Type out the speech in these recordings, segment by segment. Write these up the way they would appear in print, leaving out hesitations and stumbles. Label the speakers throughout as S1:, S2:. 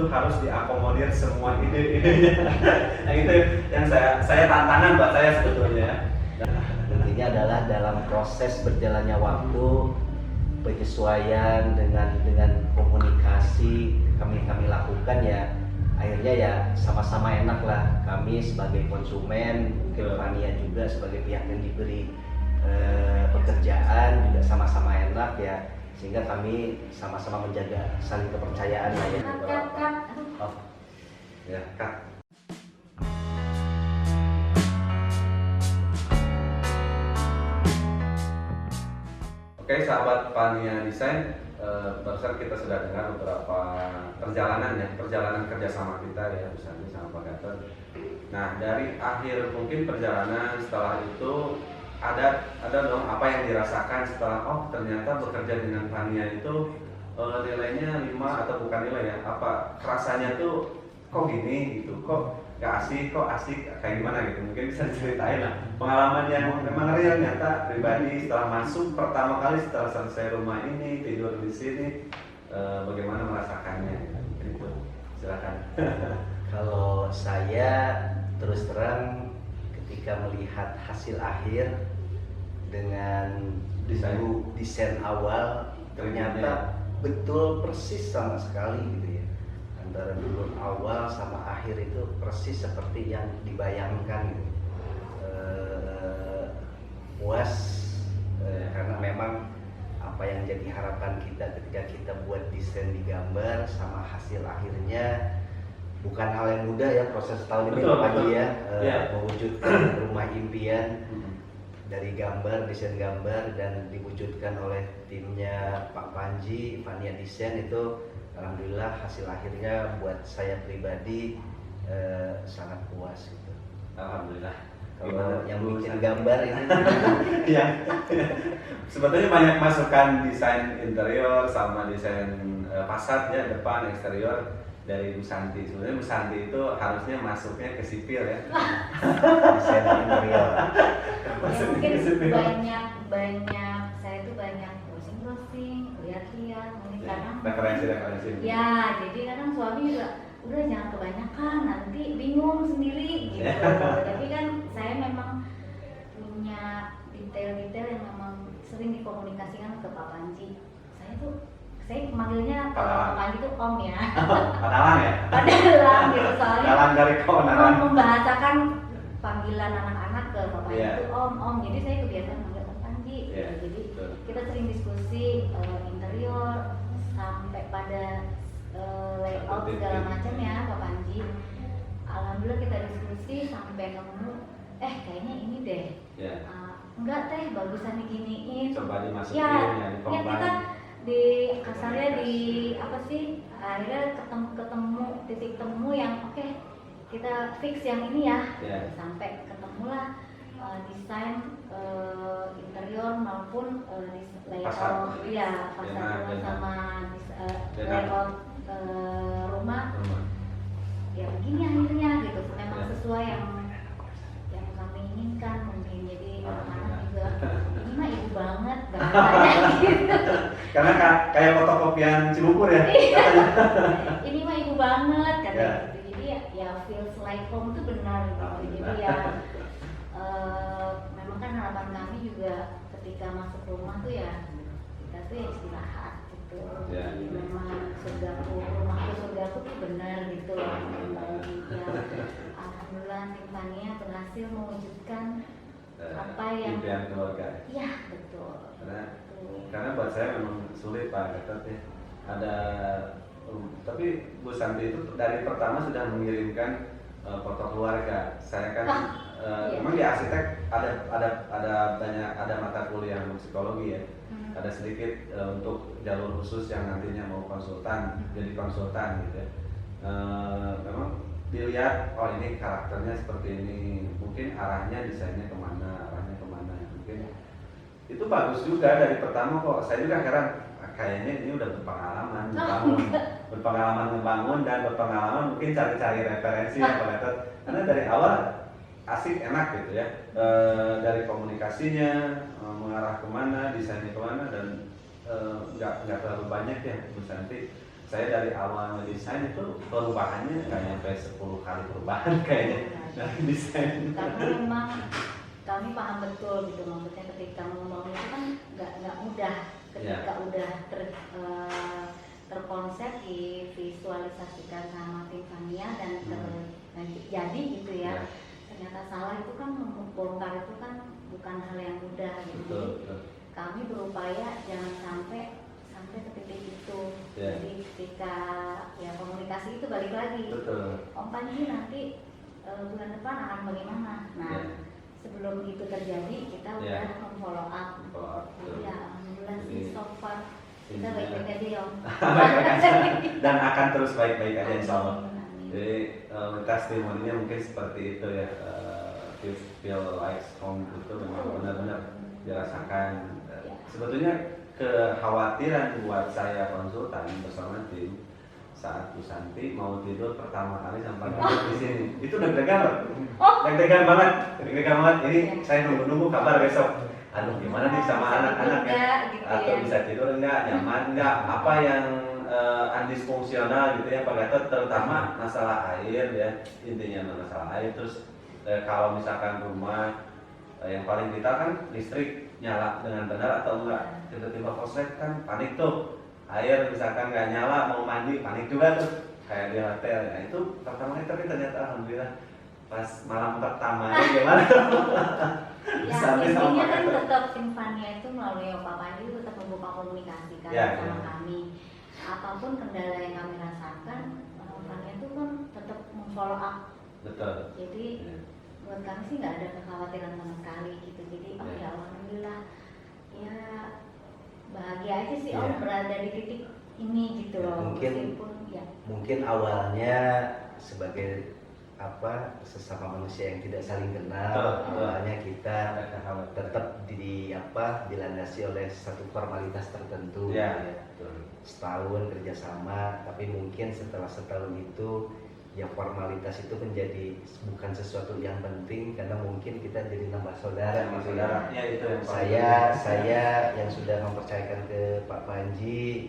S1: tuh harus diakomodir semua ide-idenya. Nah itu yang saya tantangan buat saya sebetulnya.
S2: Intinya adalah dalam proses berjalannya waktu, penyesuaian dengan komunikasi kami lakukan ya, akhirnya ya sama-sama enak lah, kami sebagai konsumen, mungkin Fania juga sebagai pihak yang diberi pekerjaan juga sama-sama enak ya, sehingga kami sama-sama menjaga saling kepercayaan lah ya.
S1: Oh, ya Kak. Oke sahabat Fania Desain, barusan kita sudah dengar beberapa perjalanan kerjasama kita ya, misalnya sama Pak Gatot. Nah dari akhir mungkin perjalanan setelah itu ada dong apa yang dirasakan setelah ternyata bekerja dengan Fania itu nilainya 5 atau bukan nilai ya, apa rasanya tuh kok gini gitu, kok gak asik, kok asik kayak gimana gitu, mungkin bisa diceritain lah pengalaman yang memang real nyata pribadi setelah masuk pertama kali setelah selesai rumah ini, tidur di sini, bagaimana merasakannya gitu. Silakan.
S2: Kalau saya terus terang ketika melihat hasil akhir dengan desain awal ternyata betul persis sama sekali gitu ya, antara dulu awal sama akhir itu persis seperti yang dibayangkan gitu. Puas karena memang apa yang jadi harapan kita ketika kita buat desain di gambar sama hasil akhirnya bukan hal yang mudah ya, proses tahun ini Pak ya, mewujudkan rumah impian dari gambar, desain gambar dan diwujudkan oleh timnya Pak Panji, Fania Desain itu alhamdulillah hasil akhirnya buat saya pribadi sangat puas gitu.
S1: Alhamdulillah.
S2: Kalau yang bikin gambar ini
S1: yang sebetulnya banyak masukan desain interior sama desain fasad ya, depan eksterior dari Bu Santi. Sebenarnya Bu Santi itu harusnya masuknya ke sipil ya.
S2: desain interior.
S3: Ya mungkin banyak saya tuh banyak browsing, lihat-lihat, mungkin kadang
S1: referensi.
S3: Ya, jadi kadang suami juga udah jangan kebanyakan nanti bingung sendiri gitu. Tapi kan saya memang punya detail-detail yang memang sering dikomunikasikan ke Pak Panji. Saya manggilnya Pak Panji itu Om ya.
S1: Padalang ya?
S3: Padalang gitu, soalnya
S1: Padalang dari keonaran.
S3: Membahasakan panggilan anak-anak ke Pak Panji itu Om. Jadi saya kebiasaan manggil Pak Panji. Jadi kita sering diskusi interior sampai pada layout segala macam ya Pak Panji. Alhamdulillah kita diskusi sampai nemu kayaknya ini deh. Enggak teh, bagusan diginiin.
S1: Coba dimasukin
S3: ya kita di kasarnya di apa sih, akhirnya ketemu titik temu yang oke, kita fix yang ini ya. Sampai ketemulah desain interior maupun layout ya fasad sama layout rumah. Ya begini akhirnya gitu, memang sesuai yang kami inginkan mungkin. Jadi anak-anak juga ini mah ibu banget gitu.
S1: Karena kayak fotokopian Cibubur ya.
S3: Ini mah ibu banget katanya gitu. Jadi ya feels like home itu benar gitu. Jadi ya memang kan harapan kami juga ketika masuk rumah tuh ya kita tuh ya istirahat gitu. Jadi memang rumahku surgaku tuh benar gitu. Alhamdulillah tim Fania berhasil mewujudkan apa yang
S1: impian keluarga.
S3: Iya betul.
S1: Karena buat saya memang sulit Pak Gatot ya. Tapi Bu Santi itu dari pertama sudah mengirimkan foto keluarga. Saya kan memang di arsitek ada mata kuliah psikologi ya. Ada sedikit untuk jalur khusus yang nantinya mau jadi konsultan gitu ya. Memang dilihat ini karakternya seperti ini, mungkin desainnya kemana, mungkin itu bagus juga dari pertama kok. Saya juga heran, kayaknya ini udah berpengalaman membangun dan berpengalaman mungkin cari-cari referensi ya Pak Gatot. Karena dari awal asik, enak gitu ya, dari komunikasinya mengarah kemana, desainnya kemana, dan nggak terlalu banyak ya Bu Santi. saya dari awal mendesain itu perubahannya nggak nyampe 10 kali perubahan kayaknya dari desain.
S3: Karena memang kami paham betul gitu, maksudnya ketika membangun itu kan nggak mudah ketika udah terkonsep divisualisasikan sama tim Fania dan jadi gitu ya. Ternyata salah itu kan membongkar itu kan bukan hal yang mudah gitu. Jadi kami berupaya jangan sampai ke titik itu. Jadi ketika ya komunikasi itu balik lagi. Om Panji nanti bulan depan akan bagaimana? Nah, sebelum itu terjadi kita udah memfollow up. Ya, alhamdulillah sih so far kita baik-baik aja ya Om.
S1: Dan akan terus baik-baik aja insya Allah. Jadi testimoninya mungkin seperti itu ya, feel like home itu memang benar-benar dirasakan. Sebetulnya kekhawatiran buat saya konsultan bersama tim saat Bu Santi mau tidur pertama kali sampai di sini itu deg-degan banget. Ini saya nunggu kabar besok. Aduh gimana nih sama anak-anak ya?
S3: Gitu
S1: atau bisa tidur enggak, nyaman enggak, apa yang undisfungsional gitu ya Pak Gatot, terutama masalah air ya, intinya masalah air. Terus kalau misalkan rumah yang paling vital kan listrik nyala dengan benar atau enggak, tiba-tiba korslet kan panik tuh, air misalkan nggak nyala mau mandi panik juga tuh kayak di hotel ya. Itu pertama kali, tapi ternyata alhamdulillah pas malam pertamanya gimana
S3: ya intinya kan tetap tim Fania itu melalui Pak Panji itu tetap membuka komunikasi kan sama kami, apapun kendala yang kami rasakan Fania itu kan tetap memfollow up.
S1: Betul.
S3: Jadi buat kami sih nggak ada kekhawatiran sama sekali gitu. Jadi ya alhamdulillah ya bahagia aja sih Om berada di titik ini gitu loh.
S2: Mungkin awalnya sebagai sesama manusia yang tidak saling kenal, awalnya kita tetap dilandasi oleh satu formalitas tertentu. Setahun kerjasama, tapi mungkin setelah setahun itu ya formalitas itu menjadi bukan sesuatu yang penting karena mungkin kita jadi nambah saudara gitu ya.
S1: Itu yang
S2: saya yang sudah mempercayakan ke Pak Panji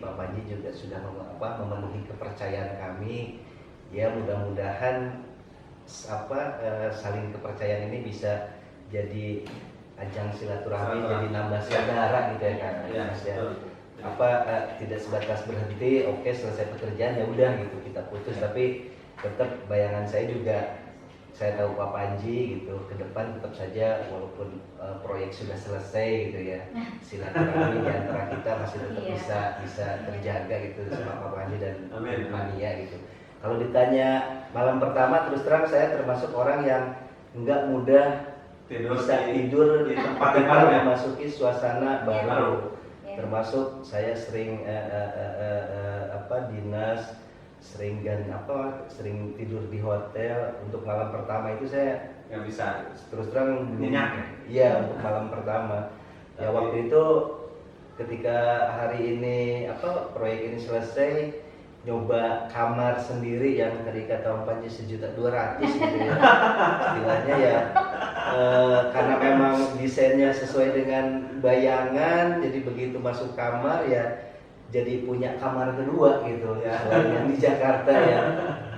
S2: juga sudah memenuhi kepercayaan kami. Ya mudah-mudahan saling kepercayaan ini bisa jadi ajang silaturahmi, jadi nambah saudara gitu ya kan. Tidak sebatas berhenti, oke selesai pekerjaan ya udah gitu kita putus, tapi tetap bayangan saya juga, saya tahu Pak Panji gitu ke depan tetap saja walaupun proyek sudah selesai gitu ya, silaturahmi di antara kita masih tetap bisa terjaga gitu sama Pak Panji dan Mania gitu. Kalau ditanya malam pertama, terus terang saya termasuk orang yang enggak mudah tidur di tempat yang baru, memasuki suasana baru. Termasuk saya sering dinas, sering tidur di hotel. Untuk malam pertama itu saya
S1: nggak bisa
S2: terus terang
S1: nyenyak.
S2: Iya, untuk malam pertama. Ya waktu itu ketika hari ini proyek ini selesai, nyoba kamar sendiri yang tadi kata Om Panji 1.200.000 gitu ya. Istilahnya ya karena memang desainnya sesuai dengan bayangan, jadi begitu masuk kamar ya jadi punya kamar kedua gitu ya, selain yang di Jakarta ya.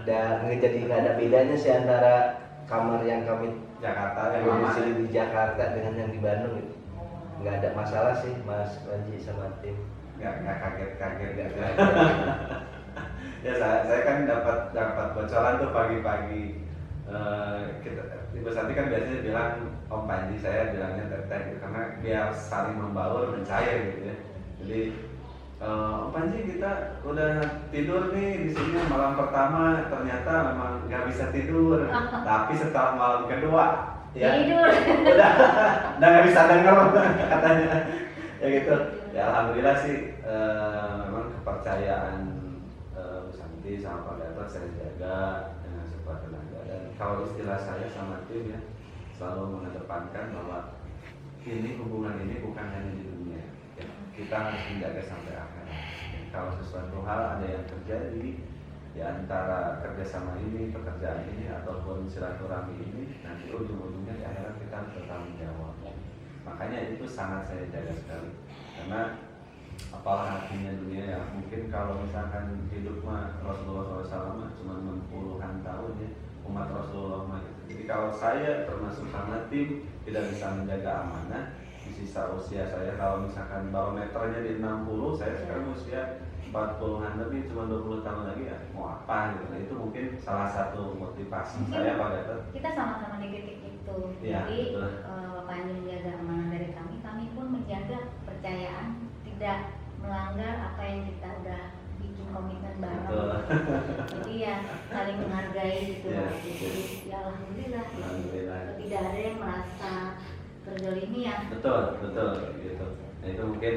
S2: Dan jadi nggak ada bedanya sih antara kamar yang kami di Jakarta dengan yang di Bandung gitu. Nggak ada masalah sih Mas Panji sama tim.
S1: Nggak kaget. Ya saya kan dapat bocoran tuh pagi-pagi. Ibu Santi kan biasanya bilang Om Panji, saya bilangnya Teteh gitu, karena biar saling membaur mencair gitu ya. Jadi Om Panji kita udah tidur nih di sini malam pertama, ternyata memang nggak bisa tidur. Tapi setelah malam kedua ya
S3: tidur.
S1: udah nggak bisa denger katanya. Ya gitu. Ya alhamdulillah sih memang kepercayaan sama Pak Gatot saya jaga dengan sekuat tenaga. Dan kalau istilah saya sama tim ya selalu mengedepankan bahwa ini hubungan ini bukan hanya di dunia ya, kita harus menjaga sampai akhir. Kalau sesuatu hal ada yang terjadi di antara kerjasama ini, pekerjaan ini ataupun silaturahmi ini, nanti ujung-ujungnya di akhirat kita harus bertanggung jawab. Makanya itu sangat saya jaga sekali, karena apalah artinya dunia ya. Mungkin kalau misalkan hidup mah Rasulullah SAW mah cuma 60-an tahun ya, umat Rasulullah mah gitu. Jadi kalau saya termasuk sama tim tidak bisa menjaga amanah di sisa usia saya, kalau misalkan barometernya di 60, saya sekarang usia 40-an lebih, cuma 20 tahun lagi ya mau apa gitu. Nah itu mungkin salah satu motivasi saya Pak Gatot.
S3: Kita sama-sama di titik itu.
S1: Ya,
S3: jadi
S1: betul.
S3: Bapak Anji menjaga amanah dari kami pun menjaga kepercayaan, tidak melanggar apa yang kita udah bikin komitmen bareng.
S1: Betul.
S3: Jadi ya saling menghargai gitu.
S1: Ya,
S3: Jadi ya alhamdulillah, gitu.
S1: Alhamdulillah.
S3: Tidak ada yang merasa terzalimi ya.
S1: Betul gitu. Nah itu mungkin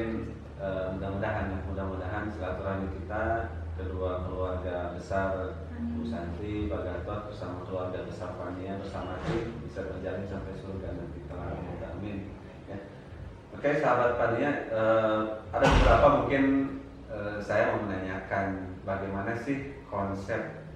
S1: mudah-mudahan silaturahmi kita kedua keluarga besar Bu Santi, Pak Gatot bersama keluarga besar Fania bersama tim bisa berjalan sampai surga nanti kelak. Amin. Ya. Oke sahabat Fania, ada beberapa mungkin saya mau menanyakan bagaimana sih konsep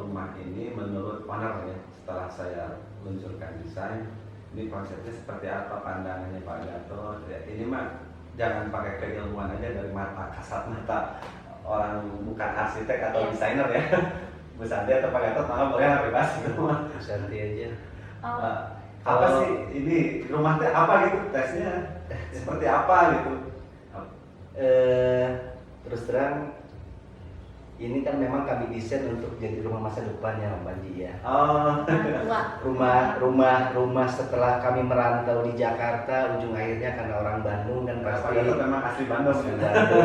S1: rumah ini menurut owner ya, setelah saya luncurkan desain. Ini konsepnya seperti apa, pandangannya Pak Gatot ya, ini mah jangan pakai keilmuan aja dari mata kasat mata orang bukan arsitek atau desainer ya. Bu Santi atau Pak Gatot malah boleh bebas gitu mah.
S2: Bu Santi aja.
S1: Apa sih ini rumah teh apa gitu, tesnya seperti apa gitu.
S2: Terus terang ini kan memang kami desain untuk jadi rumah masa depan ya Om Panji ya. Rumah setelah kami merantau di Jakarta, ujung akhirnya karena orang Bandung kan pasti
S1: memang asli Bandung,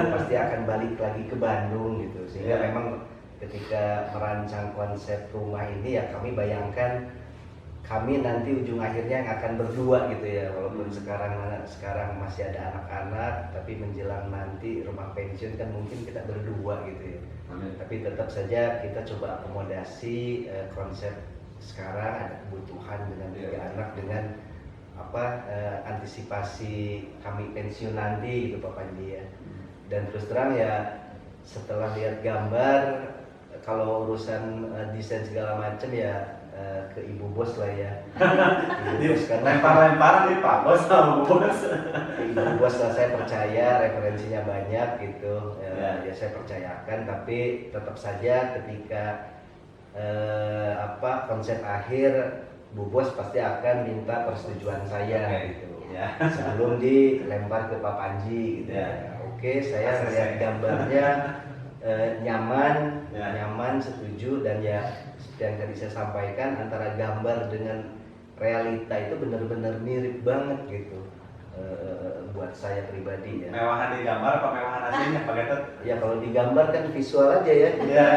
S2: pasti akan balik lagi ke Bandung gitu. Sehingga memang ketika merancang konsep rumah ini ya kami bayangkan kami nanti ujung akhirnya yang akan berdua gitu ya, walaupun sekarang masih ada anak-anak, tapi menjelang nanti rumah pensiun kan mungkin kita berdua gitu ya.
S1: Amin.
S2: Tapi tetap saja kita coba akomodasi konsep sekarang, ada kebutuhan dengan 3 anak, dengan antisipasi kami pensiun nanti gitu Pak Panji ya. Dan terus terang ya setelah lihat gambar, kalau urusan desain segala macam ya ke Ibu Bos lah ya. Ibu Bos kan
S1: lempar-lemparan nih Pak Bos sama Bu Bos.
S2: Ibu Bos lah, saya percaya referensinya banyak gitu. Ya saya percayakan, tapi tetap saja ketika konsep akhir Bu Bos pasti akan minta persetujuan saya gitu.
S1: Ya.
S2: Sebelum dilempar ke Pak Panji gitu. Oke, saya lihat gambarnya nyaman, setuju, dan ya seperti yang tadi saya sampaikan, antara gambar dengan realita itu benar-benar mirip banget gitu buat saya pribadi ya.
S1: Mewahan di gambar apa mewahan aslinya Pak Gatot?
S2: Ya kalau di gambar kan visual aja ya.
S1: Ya,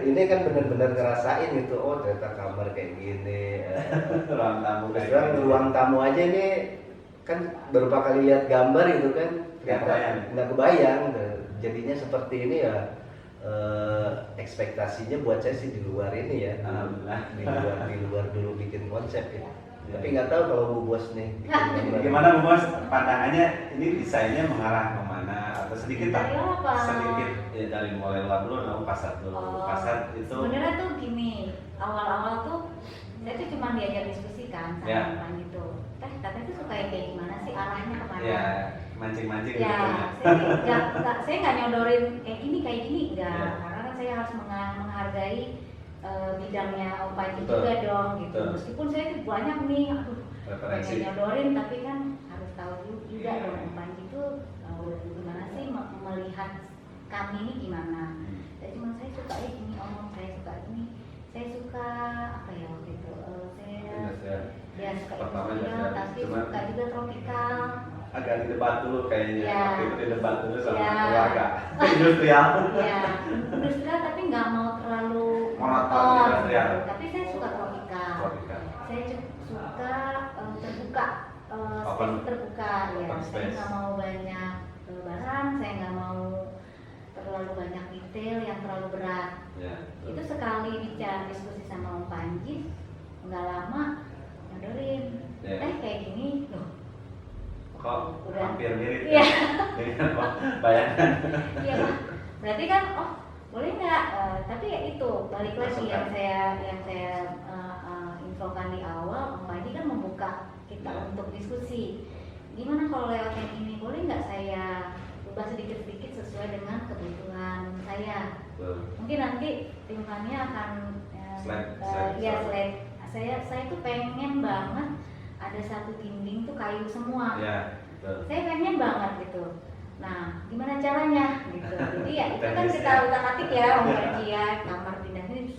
S2: ini kan benar-benar ngerasain gitu. Oh ternyata kamar kayak gini.
S1: Ruang tamu kayak
S2: gini. Ruang tamu aja ini kan beberapa kali lihat gambar itu kan nggak kebayang. Jadinya seperti ini ya. Ekspektasinya buat saya sih di luar ini ya. Di luar dulu bikin konsep ya. Tapi nggak tahu kalau Bu Bos nih
S1: gimana Bu Bos, pandangannya ini desainnya mengarah kemana atau sedikit ya dari mulai luar dulu, fasad dulu. Fasad itu
S3: sebenarnya tuh gini, awal-awal tuh saya tuh cuma diajak diskusi kan sama orang gitu. Katanya tuh suka kayak gimana sih, arahnya kemana?
S1: Ya, mancing-mancing
S3: ya,
S1: gitu.
S3: saya nggak nyodorin kayak gini enggak, karena kan saya harus menghargai bidangnya Om Panji juga dong gitu. Meskipun saya tuh banyak nih, pengen nyodorin, tapi kan harus tahu juga dong Om Panji itu gimana sih melihat kami ini gimana. Jadi cuma saya suka ini Om, saya suka ini, saya suka apa ya waktu itu, saya suka industrial, tapi suka juga tropikal.
S1: Agak didebat dulu kayaknya, waktu itu didebat dulu sama keluarga.
S3: Industrial. Industrial tapi nggak mau terlalu monoton. Tapi saya suka tropikal. Saya suka terbuka, space terbuka ya. Saya nggak mau banyak barang, saya nggak mau terlalu banyak detail yang terlalu berat. Itu sekali bicara diskusi sama Om Panji, nggak lama nyodorin. Kayak gini loh.
S1: Kok hampir mirip
S3: ya
S1: dengan bayangan.
S3: Iya berarti kan boleh nggak, tapi ya itu balik lagi yang saya infokan di awal, Om Panji kan membuka kita untuk diskusi, gimana kalau lewat yang ini, boleh nggak saya berubah sedikit-sedikit sesuai dengan kebutuhan saya.
S1: Betul.
S3: Mungkin nanti tim Fania akan slide. Saya tuh pengen banget ada satu dinding tuh kayu semua.
S1: Ya, betul.
S3: Saya pengen banget gitu. Nah, gimana caranya gitu. Jadi ya itu kan kita utak-atik ya, Om Panji ya, kamar pindah ini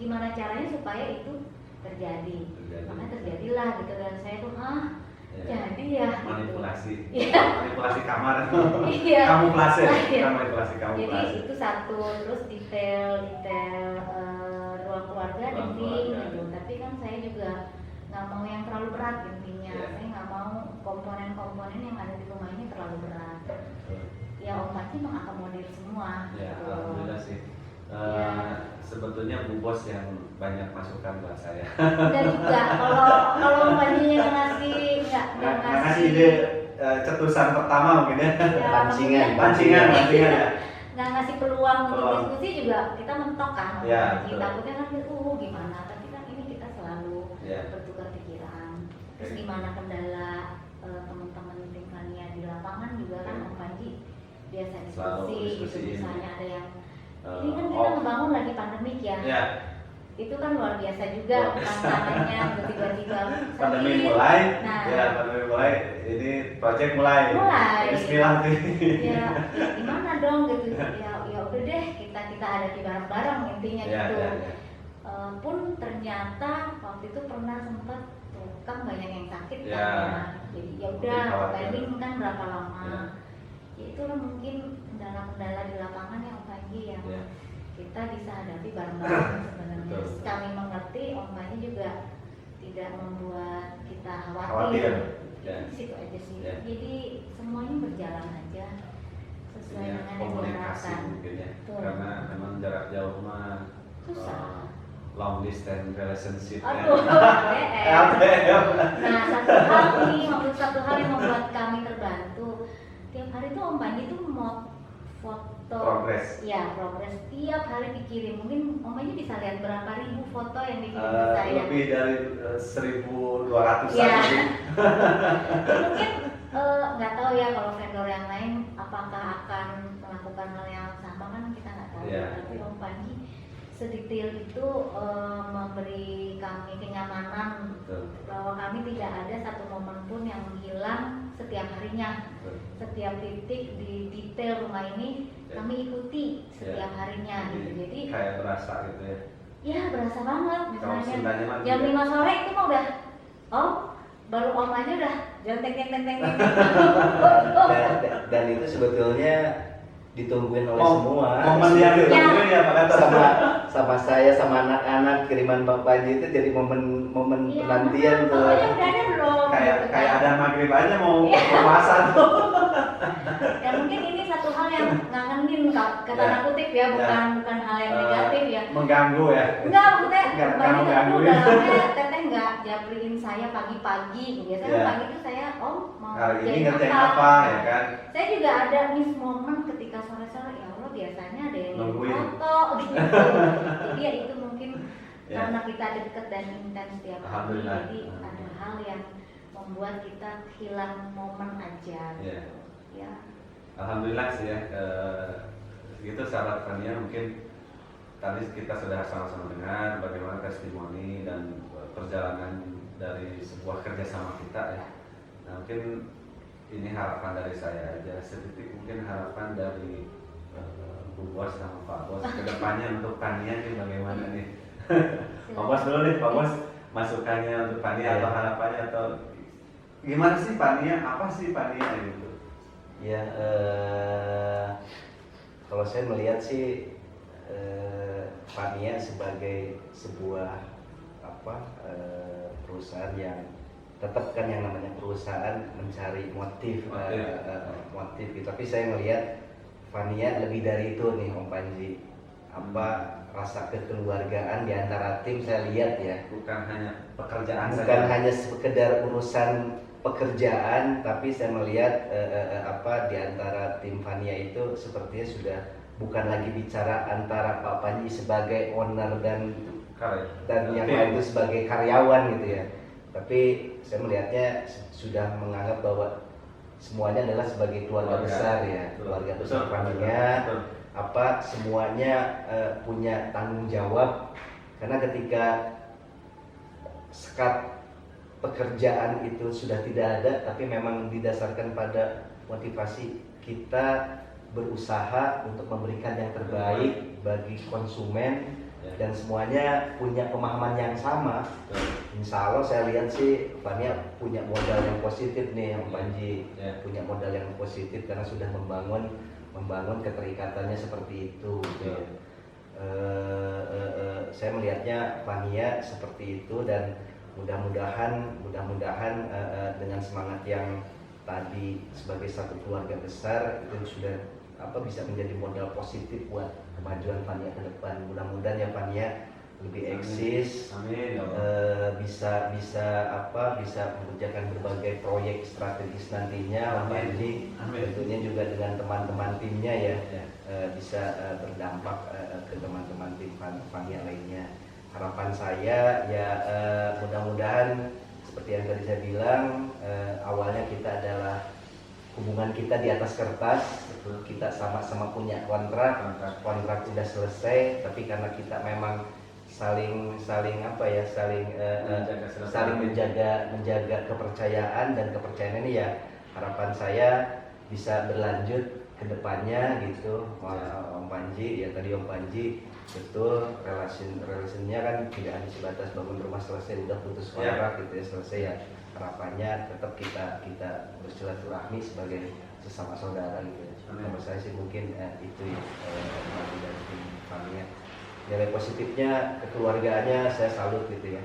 S3: gimana caranya supaya itu terjadi. Makanya terjadilah gitu, dan saya tuh jadi ya
S1: manipulasi.
S3: Gitu.
S1: Manipulasi kamar.
S3: Iya.
S1: Kamuflase.
S3: Iya.
S1: Manipulasi kamuflase.
S3: Jadi itu satu, terus detail ruang keluarga dinding gitu. Tapi kan saya juga nggak mau yang terlalu berat intinya. Saya nggak mau komponen-komponen yang ada di rumah ini terlalu berat. Ya Om Panji mengakomodir semua.
S1: Ya,
S3: gitu.
S1: alhamdulillah sih. Sebetulnya Bu Bos yang banyak masukan buat saya.
S3: Dan juga kalau Om Panji yang ngasih nggak
S1: ngasih ide cetusan pertama mungkin ya. Pancingan ya.
S3: Nggak ngasih peluang untuk diskusi juga kita mentok kan.
S1: Ya,
S3: Jadi takutnya kan gimana, tapi kan ini kita selalu bertukar pikiran. Terus gimana kendala teman-teman tim Fania di lapangan juga kan Om Panji biasa diskusi gitu. Misalnya ada yang ini kan kita ngebangun lagi pandemik ya. Itu kan luar biasa juga tantangannya tiba-tiba
S1: pandemi mulai.
S3: Nah,
S1: Pandemi mulai, ini project mulai. Bismillah tuh.
S3: Ya, gimana dong gitu. Ya udah deh, kita hadapi bareng-bareng intinya gitu. Pun ternyata waktu itu pernah sempat tukang banyak yang sakit kan. Jadi ya udah, pending kan berapa lama. Ya itulah mungkin kendala-kendala di lapangan yang Om Panji yang kita bisa hadapi bareng-bareng sebenarnya. Kami mengerti, Om Panji juga tidak membuat kita khawatir. Situ aja sih. Jadi semuanya berjalan aja sesuai dengan yang diharapkan.
S1: Mungkin ya. Karena memang jarak jauh mah
S3: susah.
S1: Long distance relationship.
S3: Aduh, LDR. Nah, satu hal yang membuat kami terbantu. Tiap hari tuh Om Panji tuh mau foto
S1: progres.
S3: Ya, progres tiap hari dikirim. Mungkin Om Panji bisa lihat berapa ribu foto yang dikirim ke saya.
S1: Lebih dari 1.200
S3: ya. Mungkin nggak tahu ya kalau vendor yang lain apakah akan melakukan hal yang sama, kan kita nggak tahu. Tapi Om Panji sedetail itu memberi kami kenyamanan. Bahwa kami tidak ada satu momen pun yang menghilang setiap harinya. Setiap titik di detail rumah ini kami ikuti setiap harinya gitu. Jadi
S1: kayak berasa gitu ya.
S3: Ya berasa banget. Misalnya jam 5 sore itu mah udah baru Om aja udah janteng.
S2: Dan itu sebetulnya ditungguin oleh semua.
S1: Momen yang ditungguin ya Pak Gatot.
S2: Sama saya sama anak-anak kiriman Pak Panji itu jadi momen penantian tuh.
S3: Udah ada belum?
S1: Kayak ada maghrib aja mau puasa tuh.
S3: Ya mungkin ini satu hal yang ngangenin kata tanda kutip ya, bukan hal yang negatif ya.
S1: Mengganggu ya.
S3: Enggak, maksudnya banyak
S1: mengganggu.
S3: udah lama Teteh nggak jabriin saya pagi-pagi. Biasanya pagi itu saya mau
S1: hari ini ngerjain apa ya kan.
S3: Saya juga ada miss moment ketika sore-sore, ya Allah biasanya ada yang foto gitu. Jadi ya itu mungkin karena kita deket dan intens tiap hari, jadi ada hal yang membuat kita hilang momen aja gitu. Ya.
S1: Alhamdulillah sih ya. Gitu sahabat Fania, mungkin tadi kita sudah sama-sama dengar bagaimana testimoni dan perjalanan dari sebuah kerjasama kita ya. Nah, mungkin ini harapan dari saya aja, sedikit mungkin harapan dari Bu Bos sama Pak Bos kedepannya untuk Fania nih bagaimana nih. Pak Bos dulu nih, Pak Bos masukannya untuk Fania atau harapannya atau gimana sih Fania, apa sih Fania gitu.
S2: Ya, kalau saya melihat sih Fania sebagai sebuah perusahaan yang tetap kan yang namanya perusahaan mencari motif gitu. Tapi saya melihat Fania lebih dari itu nih Om Panji. Rasa kekeluargaan di antara tim saya lihat ya.
S1: Bukan hanya pekerjaan saja.
S2: Bukan hanya sekedar urusan pekerjaan, tapi saya melihat di antara tim Fania itu sepertinya sudah bukan lagi bicara antara Pak Panji sebagai owner dan yang lain itu sebagai karyawan gitu ya. Tapi saya melihatnya sudah menganggap bahwa semuanya adalah sebagai keluarga besar ya, keluarga besar Fania. Semuanya punya tanggung jawab, karena ketika sekat pekerjaan itu sudah tidak ada, tapi memang didasarkan pada motivasi kita berusaha untuk memberikan yang terbaik bagi konsumen, dan semuanya punya pemahaman yang sama. Insya Allah saya lihat sih Fania punya modal yang positif nih, Om Panji. Punya modal yang positif karena sudah membangun keterikatannya seperti itu. Saya melihatnya Fania seperti itu, dan mudah-mudahan dengan semangat yang tadi sebagai satu keluarga besar itu sudah bisa menjadi modal positif buat kemajuan Fania ke depan. Mudah-mudahan ya Fania lebih eksis, bisa mengerjakan berbagai proyek strategis nantinya. Panji tentunya juga dengan teman-teman timnya ya, bisa berdampak ke teman-teman tim Fania lainnya. Harapan saya ya mudah-mudahan seperti yang tadi saya bilang, awalnya kita adalah hubungan kita di atas kertas, kita sama-sama punya kontrak sudah selesai, tapi karena kita memang saling menjaga kepercayaan, dan kepercayaan ini ya harapan saya bisa berlanjut ke depannya gitu. Om Panji ya, tadi Om Panji betul, relasinya kan tidak hanya sebatas bangun rumah selesai udah putus kontrak gitu ya, selesai ya. Harapannya tetap kita bersilaturahmi sebagai sesama saudara gitu ya. Menurut saya sih mungkin itu dari tim Fania. Nilai positifnya kekeluargaannya saya salut gitu ya.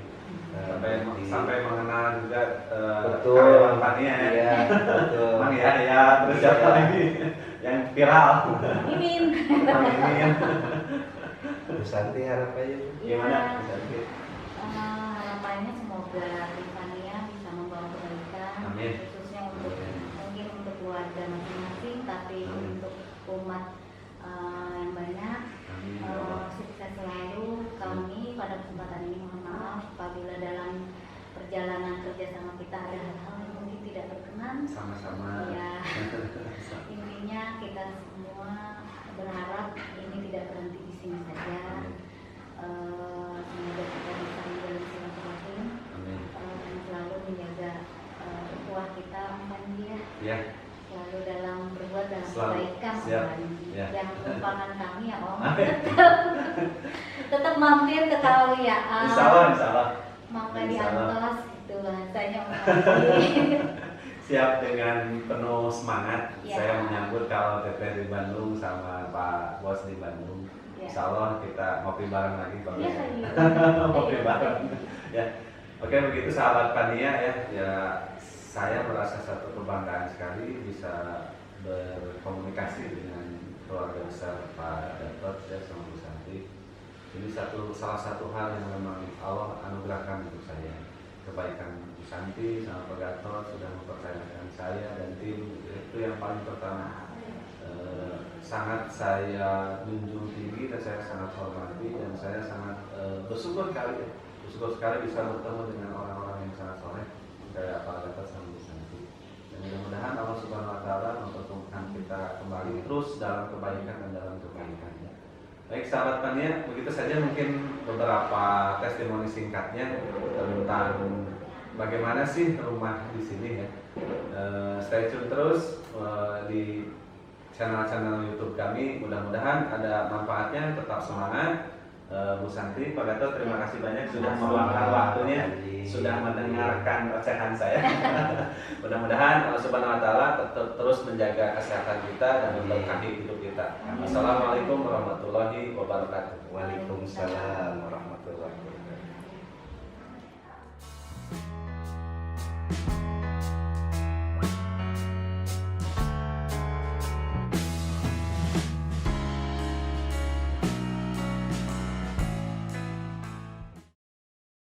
S1: Sampai mengenal juga
S2: betul
S1: Fania ya.
S2: Iya, betul.
S1: Terus siapa lagi yang viral?
S3: Mimin.
S2: Bu Santi harapannya
S1: Gimana?
S3: Bu Santi? Harapannya semoga Fania bisa membawa kebaikan, khususnya mungkin untuk keluarga masing-masing, tapi untuk umat yang banyak. Sukses selalu. Kami pada kesempatan ini mohon maaf apabila dalam perjalanan kerjasama kita ada hal-hal yang mungkin tidak berkenan.
S1: Sama-sama.
S3: Ya, intinya kita semua berharap ini tidak berhenti di sini saja. Semoga kita bisa menjalin silaturahim dan selalu menjaga ukhuwah kita, Panji ya. Selalu dalam berbuat dalam kebaikan, yang tumpangan kami ya Om. Tetap mampir ke Kawiaan.
S1: Insya Allah.
S3: Mangga di Antos itu bahasanya Om Panji.
S1: Siap, dengan penuh semangat
S3: Ya.
S1: saya menyambut kalau Teteh di Bandung sama Pak Bos di Bandung.
S3: Ya.
S1: Insya Allah kita ngopi bareng lagi Pak.
S3: Iya,
S1: Ngopi bareng. Ya. Oke, begitu sahabat Fania ya, saya merasa satu kebanggaan sekali bisa berkomunikasi dengan keluarga besar Pak Gatot ya, sama Bu Santi. Ini salah satu hal yang memang Allah anugerahkan untuk saya. Kebaikan Bu Santi sama Pak Gatot sudah mempercayakan saya dan tim, itu yang paling pertama. Sangat saya junjung tinggi dan saya sangat hormati, dan saya sangat bersyukur sekali bisa bertemu dengan orang-orang yang sangat soleh kayak Pak Gatot sama Bu Santi. Dan mudah-mudahan Allah Subhanahu Wa Taala mempertemukan kita kembali terus dalam kebaikan dan dalam kebaikan. Baik sahabat Fania, begitu saja mungkin beberapa testimoni singkatnya tentang bagaimana sih rumah di sini ya. Stay tune terus di channel-channel YouTube kami. Mudah-mudahan ada manfaatnya. Tetap semangat. Bu Santi, Pak Gatot, terima kasih banyak sudah meluangkan waktunya, sudah mendengarkan ocehan saya. Mudah-mudahan Allah Subhanahu Wa Taala tetap terus menjaga kesehatan kita dan memberkahi hidup kita. Assalamualaikum warahmatullahi wabarakatuh.
S2: Waalaikumsalam warahmatullahi wabarakatuh.